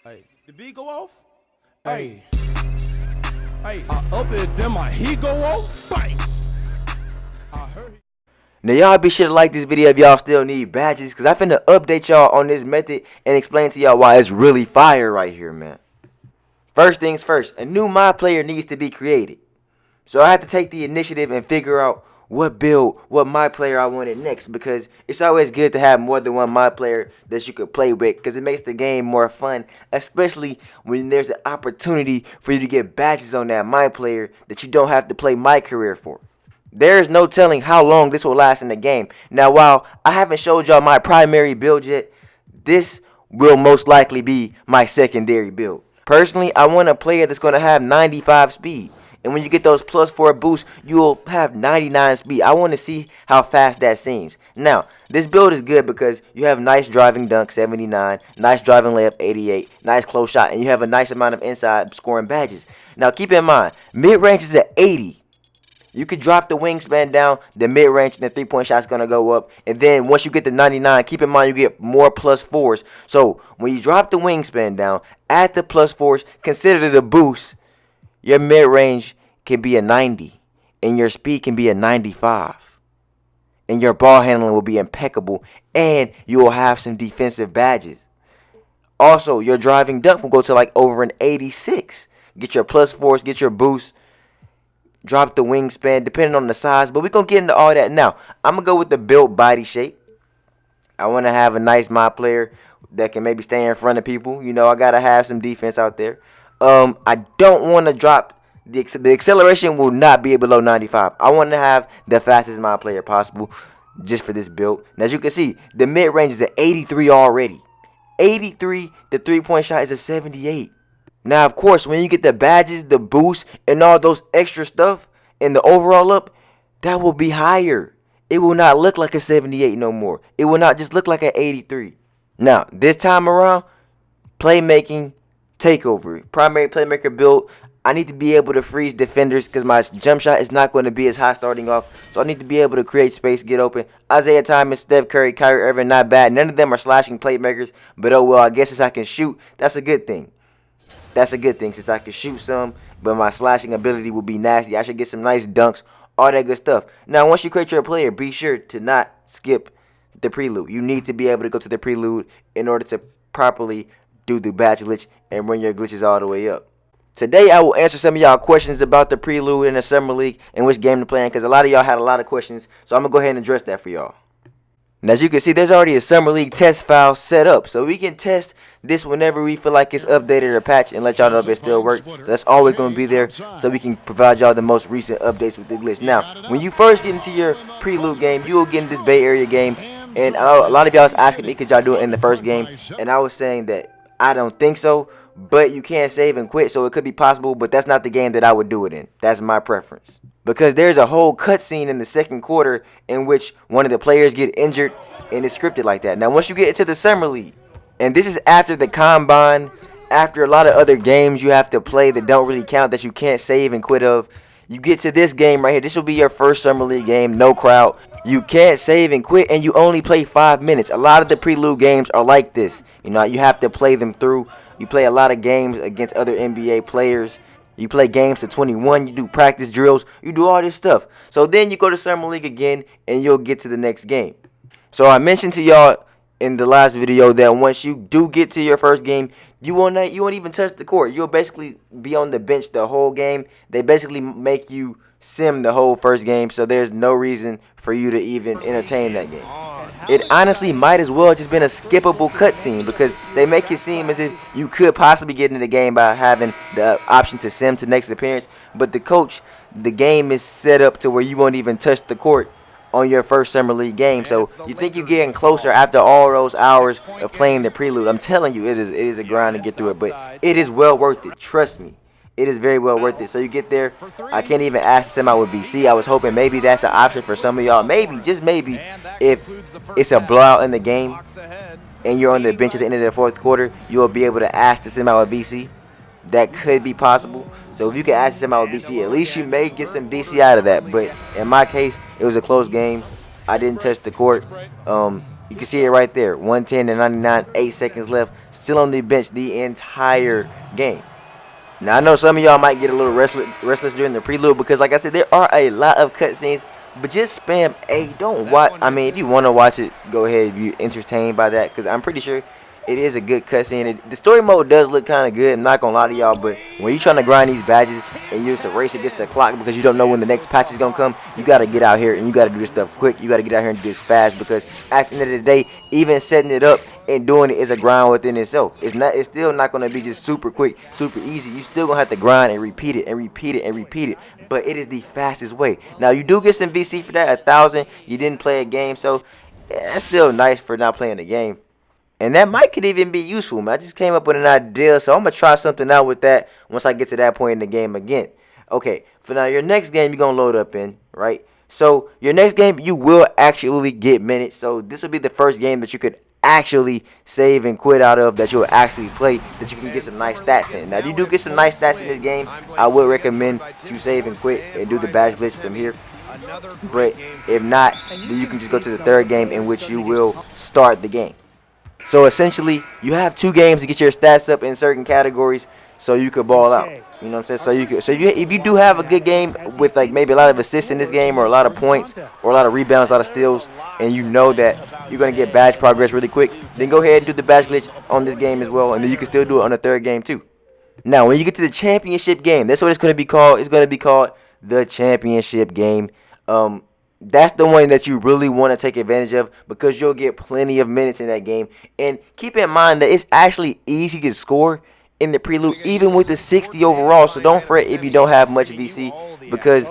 Hey, the beat go off? Hey. Hey, I up it, then my heat go off? Bang! I heard. Now y'all be sure to like this video if y'all still need badges, cause I finna update y'all on this method and explain to y'all why it's really fire right here, man. First things first, a new My Player needs to be created. So I had to take the initiative and figure out what build, what My Player I wanted next, because it's always good to have more than one My Player that you could play with, because it makes the game more fun, especially when there's an opportunity for you to get badges on that My Player that you don't have to play My Career for. There is no telling how long this will last in the game. Now, while I haven't showed y'all my primary build yet, this will most likely be my secondary build. Personally, I want a player that's going to have 95 speed. And when you get those +4 boosts, you'll have 99 speed. I want to see how fast that seems. Now, this build is good because you have nice driving dunk, 79, nice driving layup, 88, nice close shot, and you have a nice amount of inside scoring badges. Now, keep in mind, mid-range is at 80. You could drop the wingspan down, the mid-range and the three-point shot's going to go up. And then once you get to 99, keep in mind you get more +4s. So when you drop the wingspan down, add the +4s, consider the boost, your mid-range can be a 90. And your speed can be a 95. And your ball handling will be impeccable. And you will have some defensive badges. Also, your driving dunk will go to like over an 86. Get your +4s, get your boost. Drop the wingspan depending on the size, but we're going to get into all that now. I'm going to go with the built body shape. I want to have a nice My Player that can maybe stay in front of people. You know, I got to have some defense out there. I don't want to drop the acceleration will not be below 95. I want to have the fastest My Player possible just for this build. Now, as you can see, the mid-range is at 83 already. 83, the three-point shot is a 78. Now, of course, when you get the badges, the boost, and all those extra stuff, and the overall up, that will be higher. It will not look like a 78 no more. It will not just look like an 83. Now, this time around, playmaking, takeover. Primary playmaker build. I need to be able to freeze defenders because my jump shot is not going to be as high starting off. So I need to be able to create space, get open. Isaiah Thomas, Steph Curry, Kyrie Irving, not bad. None of them are slashing playmakers. But oh well, I guess since I can shoot, that's a good thing. That's a good thing since I can shoot some, but my slashing ability will be nasty. I should get some nice dunks, all that good stuff. Now, once you create your player, be sure to not skip the Prelude. You need to be able to go to the Prelude in order to properly do the badge glitch and bring your glitches all the way up. Today, I will answer some of y'all questions about the Prelude in the Summer League and which game to play in, because a lot of y'all had a lot of questions, so I'm going to go ahead and address that for y'all. Now, as you can see, there's already a Summer League test file set up. So we can test this whenever we feel like it's updated or patched and let y'all know if it still works. So that's always going to be there so we can provide y'all the most recent updates with the glitch. Now, when you first get into your Prelude game, you will get in this Bay Area game. And a lot of y'all was asking me, could y'all do it in the first game? And I was saying that I don't think so. But you can't save and quit, so it could be possible. But that's not the game that I would do it in. That's my preference. Because there's a whole cutscene in the second quarter in which one of the players get injured, and it's scripted like that. Now, once you get into the Summer League, and this is after the Combine, after a lot of other games you have to play that don't really count, that you can't save and quit of, you get to this game right here. This will be your first Summer League game, no crowd. You can't save and quit, and you only play 5 minutes. A lot of the Prelude games are like this. You know, you have to play them through. You play a lot of games against other NBA players. You play games to 21. You do practice drills. You do all this stuff. So then you go to Summer League again, and you'll get to the next game. So I mentioned to y'all in the last video that once you do get to your first game, you won't even touch the court. You'll basically be on the bench the whole game. They basically make you sim the whole first game, so there's no reason for you to even entertain that game. It honestly might as well just been a skippable cutscene because they make it seem as if you could possibly get into the game by having the option to sim to next appearance. But the game is set up to where you won't even touch the court on your first Summer League game. So you think you're getting closer after all those hours of playing the Prelude. I'm telling you, it is a grind to get through it, but it is well worth it. Trust me. It is very well worth it. So you get there. I can't even ask to sim out with BC. I was hoping maybe that's an option for some of y'all. Maybe, just maybe, if it's a blowout in the game and you're on the bench at the end of the fourth quarter, you'll be able to ask to sim out with BC. That could be possible. So if you can ask to sim out with BC, at least you may get some BC out of that. But in my case, it was a close game. I didn't touch the court. You can see it right there. 110 to 99, 8 seconds left. Still on the bench the entire game. Now, I know some of y'all might get a little restless during the prelude because, like I said, there are a lot of cutscenes. But just spam A. Don't watch. I mean, if you want to watch it, go ahead if you're entertained by that. Because I'm pretty sure it is a good cutscene. The story mode does look kind of good. I'm not going to lie to y'all. But when you're trying to grind these badges and you're just a race against the clock because you don't know when the next patch is going to come, you got to get out here and you got to do this stuff quick. You got to get out here and do this fast because at the end of the day, even setting it up and doing it is a grind within itself. It's still not going to be just super quick, super easy. You still going to have to grind and repeat it and repeat it and repeat it. But it is the fastest way. Now, you do get some VC for that, 1,000. You didn't play a game, so yeah, that's still nice for not playing the game. And that could even be useful, man. I just came up with an idea, so I'm going to try something out with that once I get to that point in the game again. Okay, for now, your next game you're going to load up in, right? So, your next game, you will actually get minutes. So, this will be the first game that you could actually save and quit out of, that you'll actually play, that you can get some nice stats in. Now, if you do get some nice stats in this game, I would recommend you save and quit and do the badge glitch from here. But if not, then you can just go to the third game in which you will start the game. So essentially, you have 2 games to get your stats up in certain categories, so you could ball out. You know what I'm saying? So if you do have a good game with like maybe a lot of assists in this game, or a lot of points, or a lot of rebounds, a lot of steals, and you know that you're gonna get badge progress really quick, then go ahead and do the badge glitch on this game as well, and then you can still do it on the third game too. Now, when you get to the championship game, that's what it's gonna be called. It's gonna be called the championship game. That's the one that you really want to take advantage of because you'll get plenty of minutes in that game. And keep in mind that it's actually easy to score in the prelude, even with the 60 overall. So don't fret if you don't have much VC because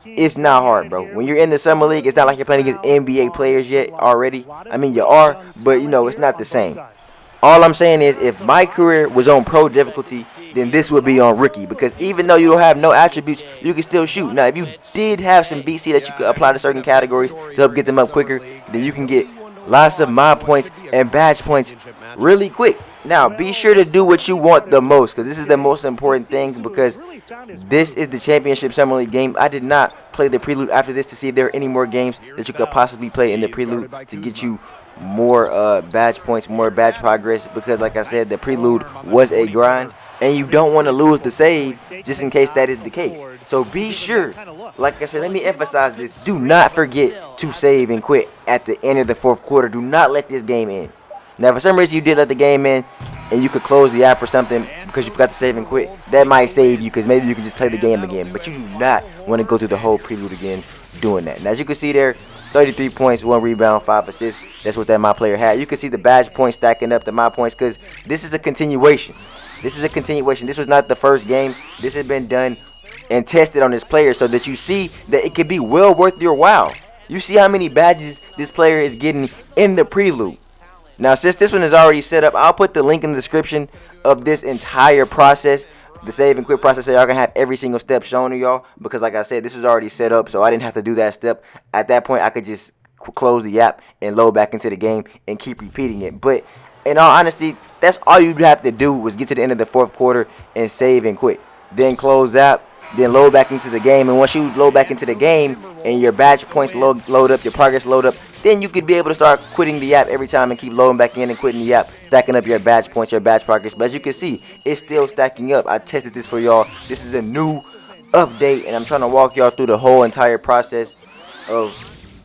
it's not hard, bro. When you're in the summer league, it's not like you're playing against NBA players yet already. I mean, you are, but you know, it's not the same. All I'm saying is, if my career was on pro difficulty, then this would be on rookie. Because even though you don't have no attributes, you can still shoot. Now, if you did have some VC that you could apply to certain categories to help get them up quicker, then you can get lots of mod points and badge points really quick. Now, be sure to do what you want the most, because this is the most important thing, because this is the championship summer league game. I did not play the prelude after this to see if there are any more games that you could possibly play in the prelude to get you more badge points, more badge progress, because like I said, the prelude was a grind and you don't want to lose the save just in case that is the case. So be sure, like I said, let me emphasize this, do not forget to save and quit at the end of the 4th quarter. Do not let this game end. Now, for some reason you did let the game in and you could close the app or something because you forgot to save and quit, that might save you because maybe you can just play the game again. But you do not want to go through the whole prelude again doing that. Now, as you can see there, 33 points, 1 rebound, 5 assists. That's what that my player had. You can see the badge points stacking up to my points because this is a continuation. This is a continuation. This was not the first game. This has been done and tested on this player so that you see that it could be well worth your while. You see how many badges this player is getting in the prelude. Now, since this one is already set up, I'll put the link in the description of this entire process, the save and quit process, so y'all can have every single step shown to y'all, because like I said, this is already set up, so I didn't have to do that step. At that point, I could just close the app and load back into the game and keep repeating it. But in all honesty, that's all you'd have to do was get to the end of the 4th quarter and save and quit. Then close app, then load back into the game. And once you load back into the game and your badge points load up, your progress load up, then you could be able to start quitting the app every time and keep loading back in and quitting the app, stacking up your badge points, your badge progress. But as you can see, it's still stacking up. I tested this for y'all. This is a new update, and I'm trying to walk y'all through the whole entire process of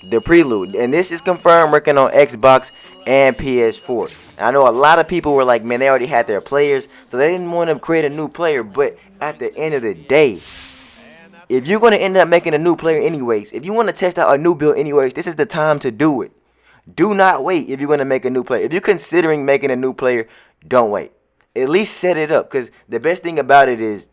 the prelude. And this is confirmed working on Xbox and PS4. I know a lot of people were like, man, they already had their players, so they didn't want to create a new player. But at the end of the day, if you're going to end up making a new player anyways, if you want to test out a new build anyways, this is the time to do it. Do not wait if you're going to make a new player. If you're considering making a new player, don't wait. At least set it up, because the best thing about it is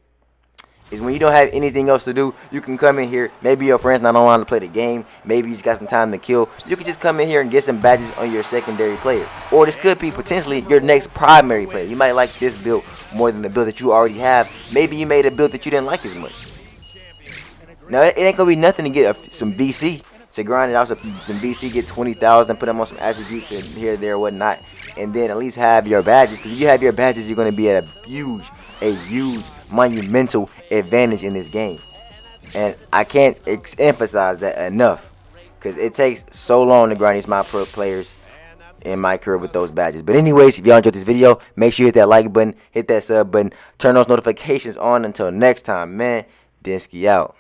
when you don't have anything else to do, you can come in here. Maybe your friend's not online to play the game. Maybe you just got some time to kill. You can just come in here and get some badges on your secondary player. Or this could be potentially your next primary player. You might like this build more than the build that you already have. Maybe you made a build that you didn't like as much. Now, it ain't going to be nothing to get some VC. To grind it out some VC, get 20,000, put them on some attributes and here, there, whatnot. And then at least have your badges. Because if you have your badges, you're going to be at a huge, monumental advantage in this game. And I can't emphasize that enough, because it takes so long to grind these my pro players, in my career with those badges. But anyways, if y'all enjoyed this video, make sure you hit that like button, hit that sub button, turn those notifications on. Until next time, man, Denski out.